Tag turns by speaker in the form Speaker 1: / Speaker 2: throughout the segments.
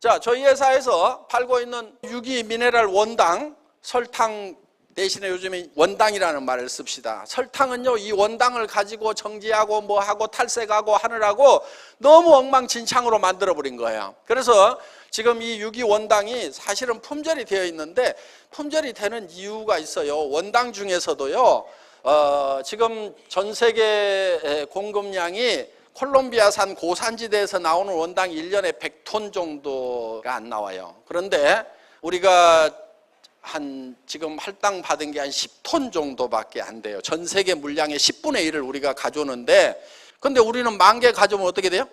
Speaker 1: 자, 저희 회사에서 팔고 있는 유기 미네랄 원당, 설탕 대신에 요즘에 원당이라는 말을 씁시다. 설탕은요, 이 원당을 가지고 정지하고 뭐하고 탈색하고 하느라고 너무 엉망진창으로 만들어버린 거예요. 그래서 지금 이 유기 원당이 사실은 품절이 되어 있는데, 품절이 되는 이유가 있어요. 원당 중에서도요, 지금 전 세계 공급량이 콜롬비아산 고산지대에서 나오는 원당이 1년에 100톤 정도가 안 나와요. 그런데 우리가 지금 할당 받은 게 한 10톤 정도밖에 안 돼요. 전 세계 물량의 10분의 1을 우리가 가져오는데, 근데 우리는 10,000개 가져오면 어떻게 돼요?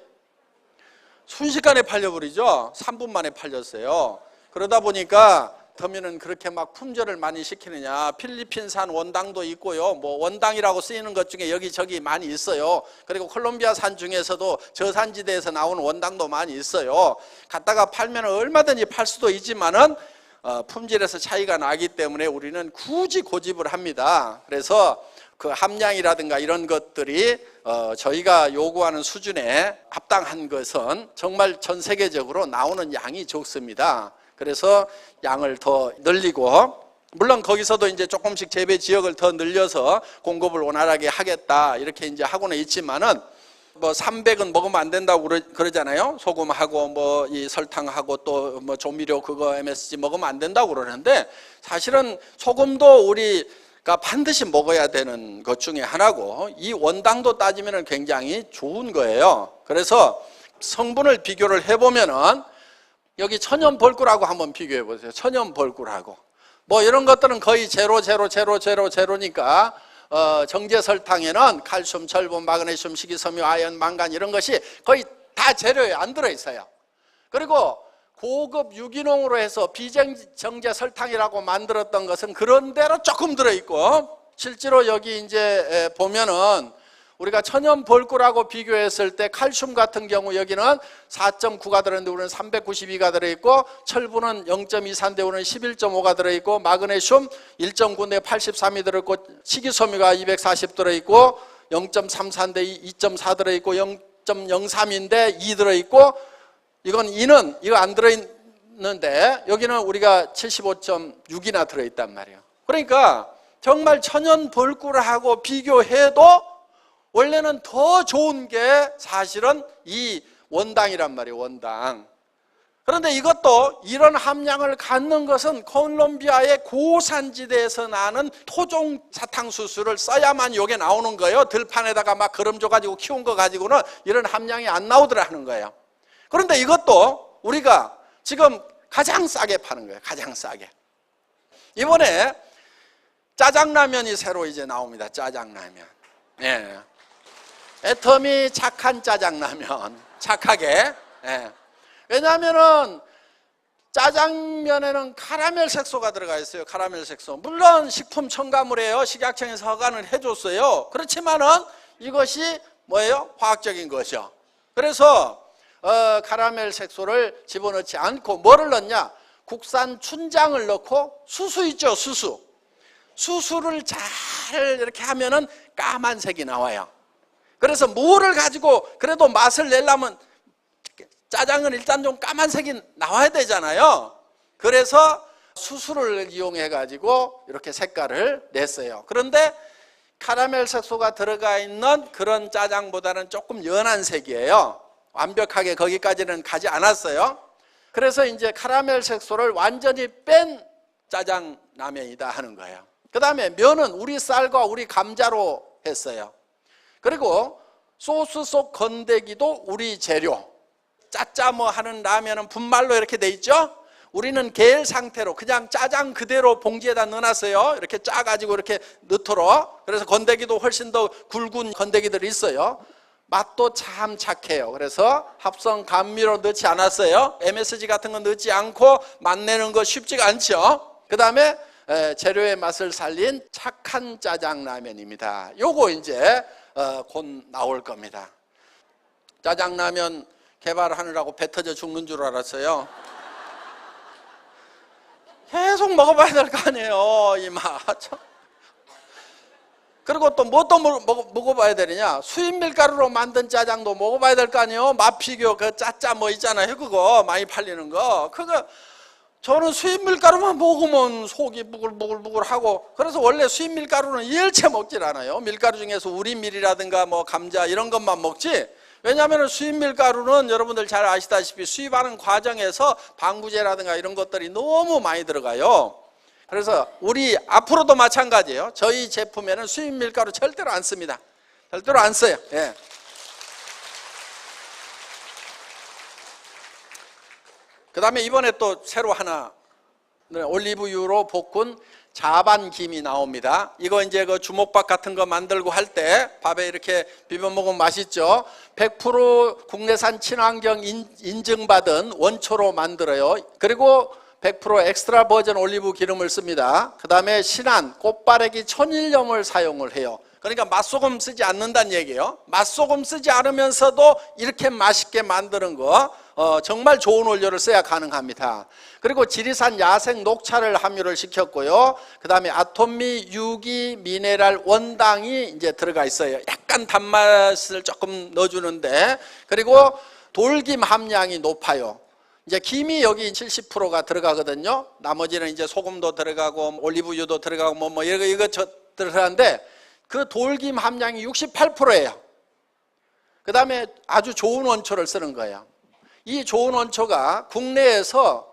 Speaker 1: 순식간에 팔려버리죠. 3분 만에 팔렸어요. 그러다 보니까 더미는 그렇게 막 품절을 많이 시키느냐. 필리핀산 원당도 있고요. 뭐 원당이라고 쓰이는 것 중에 여기저기 많이 있어요. 그리고 콜롬비아산 중에서도 저산지대에서 나오는 원당도 많이 있어요. 갖다가 팔면 얼마든지 팔 수도 있지만은 품질에서 차이가 나기 때문에 우리는 굳이 고집을 합니다. 그래서 그 함량이라든가 이런 것들이 저희가 요구하는 수준에 합당한 것은 정말 전 세계적으로 나오는 양이 적습니다. 그래서 양을 더 늘리고, 물론 거기서도 이제 조금씩 재배 지역을 더 늘려서 공급을 원활하게 하겠다 이렇게 이제 하고는 있지만은, 뭐 300은 먹으면 안 된다고 그러잖아요. 소금하고 뭐 이 설탕하고 또 뭐 조미료 그거 MSG 먹으면 안 된다고 그러는데, 사실은 소금도 우리가 반드시 먹어야 되는 것 중에 하나고, 이 원당도 따지면 굉장히 좋은 거예요. 그래서 성분을 비교를 해보면은 여기 천연벌꿀하고 한번 비교해 보세요. 천연벌꿀하고 뭐 이런 것들은 거의 제로니까 정제설탕에는 칼슘, 철분, 마그네슘, 식이섬유, 아연, 망간 이런 것이 거의 다 재료에 안 들어있어요. 그리고 고급 유기농으로 해서 비정제 설탕이라고 만들었던 것은 그런 대로 조금 들어있고, 실제로 여기 이제 보면은 우리가 천연벌꿀하고 비교했을 때 칼슘 같은 경우 여기는 4.9가 들어있는데 우리는 392가 들어있고, 철분은 0.23인데 우리는 11.5가 들어있고, 마그네슘 1.9인데 83이 들어있고, 식이섬유가 240 들어있고, 0.34인데 2.4 들어있고, 0.03인데 2 들어있고, 이건 2는 이거 안 들어있는데 여기는 우리가 75.6이나 들어있단 말이에요. 그러니까 정말 천연벌꿀하고 비교해도 원래는 더 좋은 게 사실은 이 원당이란 말이에요. 원당. 그런데 이것도 이런 함량을 갖는 것은 콜롬비아의 고산지대에서 나는 토종 사탕수수를 써야만 이게 나오는 거예요. 들판에다가 막 거름 줘가지고 키운 거 가지고는 이런 함량이 안 나오더라 하는 거예요. 그런데 이것도 우리가 지금 가장 싸게 파는 거예요. 가장 싸게. 이번에 짜장라면이 새로 이제 나옵니다. 짜장라면. 예. 애터미 착한 짜장라면. 착하게. 예. 왜냐하면은 짜장면에는 카라멜 색소가 들어가 있어요. 카라멜 색소. 물론 식품 첨가물이에요. 식약청에서 허가는 해줬어요. 그렇지만은 이것이 뭐예요? 화학적인 것이요. 그래서 카라멜 색소를 집어넣지 않고 뭐를 넣냐? 국산 춘장을 넣고, 수수 있죠, 수수. 수수를 잘 이렇게 하면은 까만색이 나와요. 그래서 뭐를 가지고 그래도 맛을 내려면 짜장은 일단 좀 까만색이 나와야 되잖아요. 그래서 수수를 이용해 가지고 이렇게 색깔을 냈어요. 그런데 카라멜 색소가 들어가 있는 그런 짜장보다는 조금 연한 색이에요. 완벽하게 거기까지는 가지 않았어요. 그래서 이제 카라멜 색소를 완전히 뺀 짜장라면이다 하는 거예요. 그 다음에 면은 우리 쌀과 우리 감자로 했어요. 그리고 소스 속 건더기도 우리 재료. 짜짜 뭐 하는 라면은 분말로 이렇게 돼 있죠. 우리는 겔 상태로 그냥 짜장 그대로 봉지에다 넣어놨어요. 이렇게 짜가지고 이렇게 넣도록. 그래서 건더기도 훨씬 더 굵은 건더기들이 있어요. 맛도 참 착해요. 그래서 합성 감미로 넣지 않았어요. MSG 같은 거 넣지 않고 맛내는 거 쉽지가 않죠. 그 다음에 재료의 맛을 살린 착한 짜장라면입니다. 요거 이제 곧 나올 겁니다. 짜장라면 개발하느라고 배 터져 죽는 줄 알았어요. 계속 먹어봐야 될 거 아니에요. 이 맛. 그리고 또 뭐 또 먹어봐야 되느냐? 수입 밀가루로 만든 짜장도 먹어봐야 될 거 아니에요? 마피교 그 짜짜 뭐 있잖아요. 그거 많이 팔리는 거. 그거 저는 수입 밀가루만 먹으면 속이 부글부글부글하고, 그래서 원래 수입 밀가루는 일체 먹질 않아요. 밀가루 중에서 우리밀이라든가 뭐 감자 이런 것만 먹지. 왜냐하면 수입 밀가루는 여러분들 잘 아시다시피 수입하는 과정에서 방부제라든가 이런 것들이 너무 많이 들어가요. 그래서 우리 앞으로도 마찬가지예요. 저희 제품에는 수입 밀가루 절대로 안 씁니다. 절대로 안 써요. 예. 그 다음에 이번에 또 새로 하나 올리브유로 볶은 자반김이 나옵니다. 이거 이제 그 주먹밥 같은 거 만들고 할 때 밥에 이렇게 비벼 먹으면 맛있죠. 100% 국내산 친환경 인증받은 원초로 만들어요. 그리고 100% 엑스트라 버전 올리브 기름을 씁니다. 그 다음에 신한 꽃바래기 천일염을 사용을 해요. 그러니까 맛소금 쓰지 않는다는 얘기예요. 맛소금 쓰지 않으면서도 이렇게 맛있게 만드는 거 정말 좋은 원료를 써야 가능합니다. 그리고 지리산 야생 녹차를 함유를 시켰고요. 그 다음에 아토미 유기 미네랄 원당이 이제 들어가 있어요. 약간 단맛을 조금 넣어주는데, 그리고 돌김 함량이 높아요. 이제 김이 여기 70%가 들어가거든요. 나머지는 이제 소금도 들어가고 올리브유도 들어가고 뭐 이거 들어가는데 그 돌김 함량이 68%예요. 그 다음에 아주 좋은 원초를 쓰는 거예요. 이 좋은 원초가 국내에서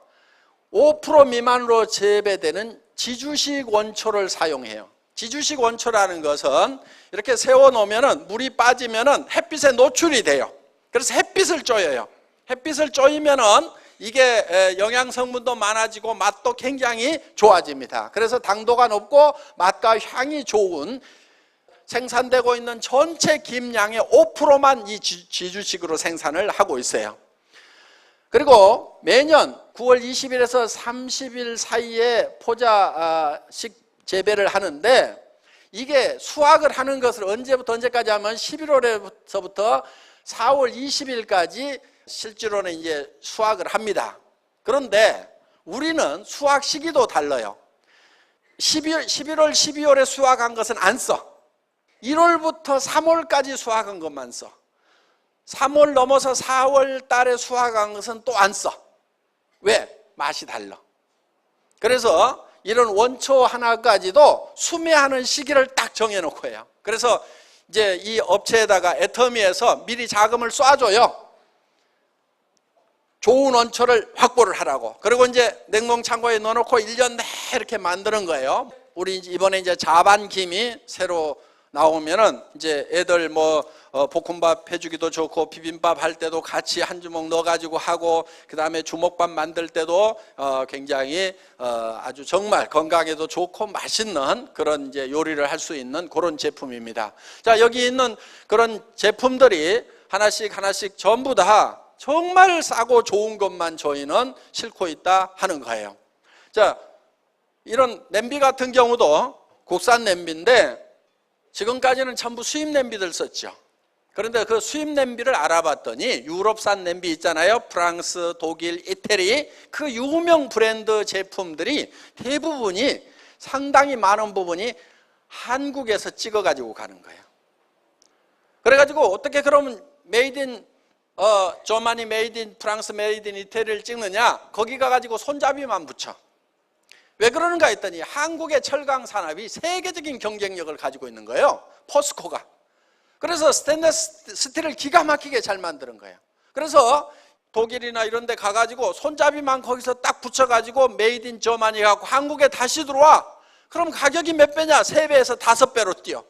Speaker 1: 5% 미만으로 재배되는 지주식 원초를 사용해요. 지주식 원초라는 것은 이렇게 세워놓으면 물이 빠지면 햇빛에 노출이 돼요. 그래서 햇빛을 쬐어요. 햇빛을 쬐면은 이게 영양 성분도 많아지고 맛도 굉장히 좋아집니다. 그래서 당도가 높고 맛과 향이 좋은 생산되고 있는 전체 김양의 5%만 이 지주식으로 생산을 하고 있어요. 그리고 매년 9월 20일에서 30일 사이에 포자식 재배를 하는데, 이게 수확을 하는 것을 언제부터 언제까지 하면 11월에서부터 4월 20일까지 실제로는 이제 수확을 합니다. 그런데 우리는 수확 시기도 달라요. 11월, 12월에 수확한 것은 안 써. 1월부터 3월까지 수확한 것만 써. 3월 넘어서 4월 달에 수확한 것은 또 안 써. 왜? 맛이 달라. 그래서 이런 원초 하나까지도 수매하는 시기를 딱 정해놓고 해요. 그래서 이제 이 업체에다가 애터미에서 미리 자금을 쏴줘요. 좋은 원초를 확보를 하라고. 그리고 이제 냉동 창고에 넣어놓고 1년 내 이렇게 만드는 거예요. 우리 이번에 이제 자반김이 새로 나오면은 이제 애들 뭐 볶음밥 해주기도 좋고 비빔밥 할 때도 같이 한 주먹 넣어가지고 하고, 그 다음에 주먹밥 만들 때도 굉장히 아주 정말 건강에도 좋고 맛있는 그런 이제 요리를 할 수 있는 그런 제품입니다. 자, 여기 있는 그런 제품들이 하나씩 전부 다 정말 싸고 좋은 것만 저희는 싣고 있다 하는 거예요. 자, 이런 냄비 같은 경우도 국산 냄비인데 지금까지는 전부 수입 냄비들 썼죠. 그런데 그 수입 냄비를 알아봤더니 유럽산 냄비 있잖아요. 프랑스, 독일, 이태리 그 유명 브랜드 제품들이 대부분이 상당히 많은 부분이 한국에서 찍어가지고 가는 거예요. 그래가지고 어떻게 그러면 메이드 인 저만이 메이드 인 프랑스, 메이드 인 이태리를 찍느냐? 거기 가가지고 손잡이만 붙여. 왜 그러는가 했더니 한국의 철강 산업이 세계적인 경쟁력을 가지고 있는 거예요. 포스코가. 그래서 스테인리스 스틸을 기가 막히게 잘 만드는 거예요. 그래서 독일이나 이런 데 가가지고 손잡이만 거기서 딱 붙여가지고 메이드 인 저만이 갖고 한국에 다시 들어와. 그럼 가격이 몇 배냐? 3배에서 5배로 뛰어.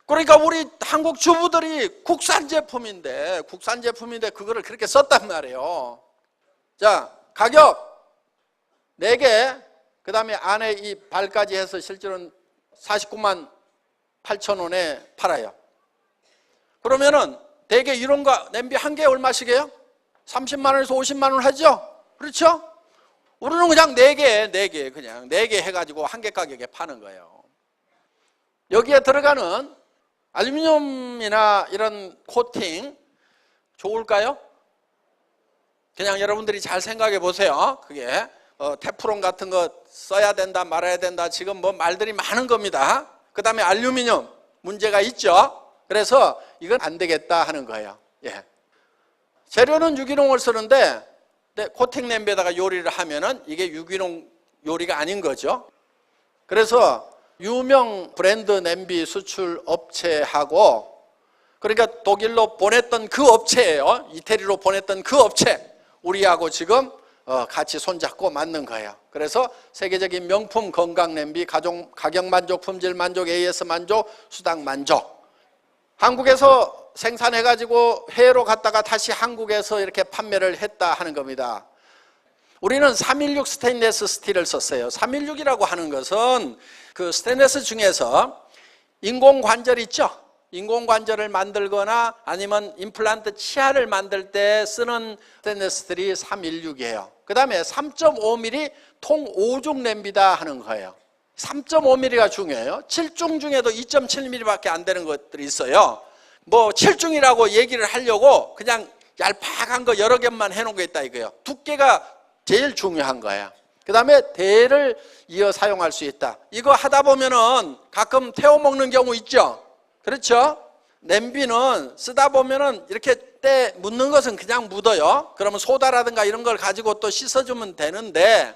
Speaker 1: 그러니까 우리 한국 주부들이 국산 제품인데 그거를 그렇게 썼단 말이에요. 자, 가격 4개, 그 다음에 안에 이 발까지 해서 실제로는 49만 8천 원에 팔아요. 그러면은 대개 이런 거 냄비 한 개에 얼마씩이에요? 30만 원에서 50만 원 하죠? 그렇죠? 우리는 그냥 4개 그냥 4개 해가지고 한 개 가격에 파는 거예요. 여기에 들어가는 알루미늄이나 이런 코팅 좋을까요? 그냥 여러분들이 잘 생각해 보세요. 그게 테프론 같은 거 써야 된다 말아야 된다 지금 뭐 말들이 많은 겁니다. 그 다음에 알루미늄 문제가 있죠. 그래서 이건 안 되겠다 하는 거예요. 예. 재료는 유기농을 쓰는데 코팅 냄비에다가 요리를 하면은 이게 유기농 요리가 아닌 거죠. 그래서 유명 브랜드 냄비 수출 업체하고, 그러니까 독일로 보냈던 그 업체예요. 이태리로 보냈던 그 업체, 우리하고 지금 같이 손잡고 만든 거예요. 그래서 세계적인 명품 건강 냄비, 가격 만족, 품질 만족, AS 만족, 수당 만족. 한국에서 생산해가지고 해외로 갔다가 다시 한국에서 이렇게 판매를 했다 하는 겁니다. 우리는 316 스테인리스 스틸을 썼어요. 316이라고 하는 것은 그 스테인리스 중에서 인공관절 있죠? 인공관절을 만들거나 아니면 임플란트 치아를 만들 때 쓰는 스테인리스 스틸이 316이에요. 그 다음에 3.5mm 통 5중 냄비다 하는 거예요. 3.5mm가 중요해요. 7중 중에도 2.7mm밖에 안 되는 것들이 있어요. 뭐 7중이라고 얘기를 하려고 그냥 얄팍한 거 여러 개만 해놓은 거 있다 이거예요. 두께가 제일 중요한 거야. 그 다음에 대를 이어 사용할 수 있다. 이거 하다 보면은 가끔 태워 먹는 경우 있죠. 그렇죠? 냄비는 쓰다 보면은 이렇게 때 묻는 것은 그냥 묻어요. 그러면 소다라든가 이런 걸 가지고 또 씻어주면 되는데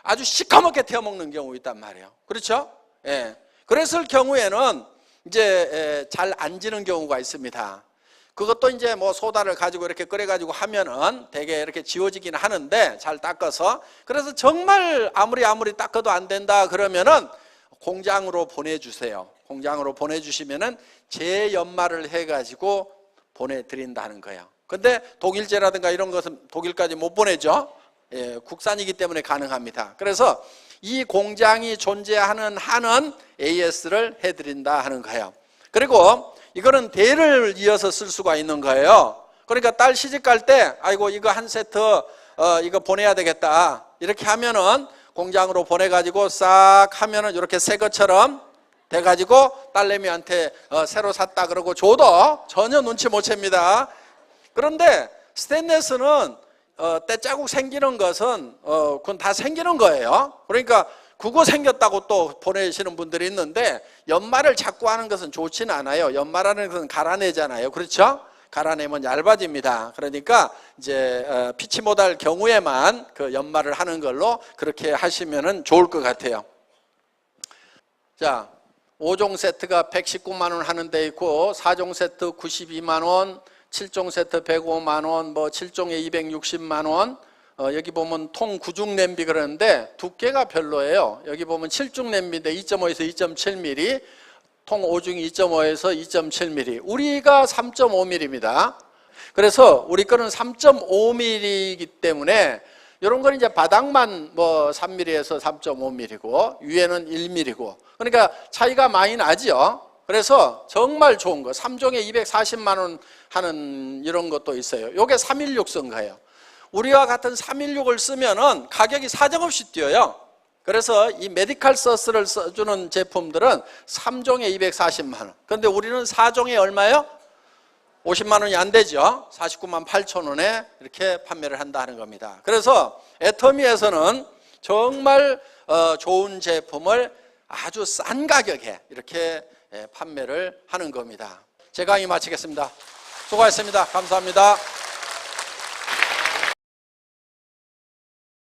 Speaker 1: 아주 시커멓게 태워 먹는 경우 있단 말이에요. 그렇죠? 예. 그랬을 경우에는 이제 잘 안 지는 경우가 있습니다. 그것도 이제 뭐 소다를 가지고 이렇게 끓여가지고 하면은 되게 이렇게 지워지긴 하는데 잘 닦아서, 그래서 정말 아무리 닦아도 안 된다 그러면은 공장으로 보내주세요. 공장으로 보내주시면은 재연마를 해가지고 보내드린다는 거예요. 근데 독일제라든가 이런 것은 독일까지 못 보내죠. 예, 국산이기 때문에 가능합니다. 그래서 이 공장이 존재하는 한은 AS를 해드린다 하는 거예요. 그리고 이거는 대를 이어서 쓸 수가 있는 거예요. 그러니까 딸 시집 갈 때 아이고 이거 한 세트 이거 보내야 되겠다 이렇게 하면은 공장으로 보내가지고 싹 하면은 이렇게 새 것처럼 돼가지고 딸내미한테 새로 샀다 그러고 줘도 전혀 눈치 못 챕니다. 그런데 스테인리스는 때자국 생기는 것은 그건 다 생기는 거예요. 그러니까 그거 생겼다고 또 보내시는 분들이 있는데 연마를 자꾸 하는 것은 좋지는 않아요. 연마라는 것은 갈아내잖아요. 그렇죠? 갈아내면 얇아집니다. 그러니까 이제 피치 못할 경우에만 그 연마를 하는 걸로 그렇게 하시면은 좋을 것 같아요. 자, 5종 세트가 119만 원 하는 데 있고 4종 세트 92만 원, 7종 세트 105만 원, 뭐 7종에 260만 원. 여기 보면 통 9중 냄비 그러는데 두께가 별로예요. 여기 보면 7중 냄비인데 2.5에서 2.7mm, 통 5중이 2.5에서 2.7mm. 우리가 3.5mm입니다. 그래서 우리 거는 3.5mm이기 때문에 이런 건 이제 바닥만 뭐 3mm에서 3.5mm고 위에는 1mm고, 그러니까 차이가 많이 나죠. 그래서 정말 좋은 거 3종에 240만 원 하는 이런 것도 있어요. 이게 316 쓴 거예요. 우리와 같은 316을 쓰면은 가격이 사정없이 뛰어요. 그래서 이 메디칼 서스를 써주는 제품들은 3종에 240만 원. 그런데 우리는 4종에 얼마예요? 50만 원이 안 되죠. 49만 8천 원에 이렇게 판매를 한다는 겁니다. 그래서 애터미에서는 정말 좋은 제품을 아주 싼 가격에 이렇게 판매를 하는 겁니다. 제 강의 마치겠습니다. 수고하셨습니다. 감사합니다.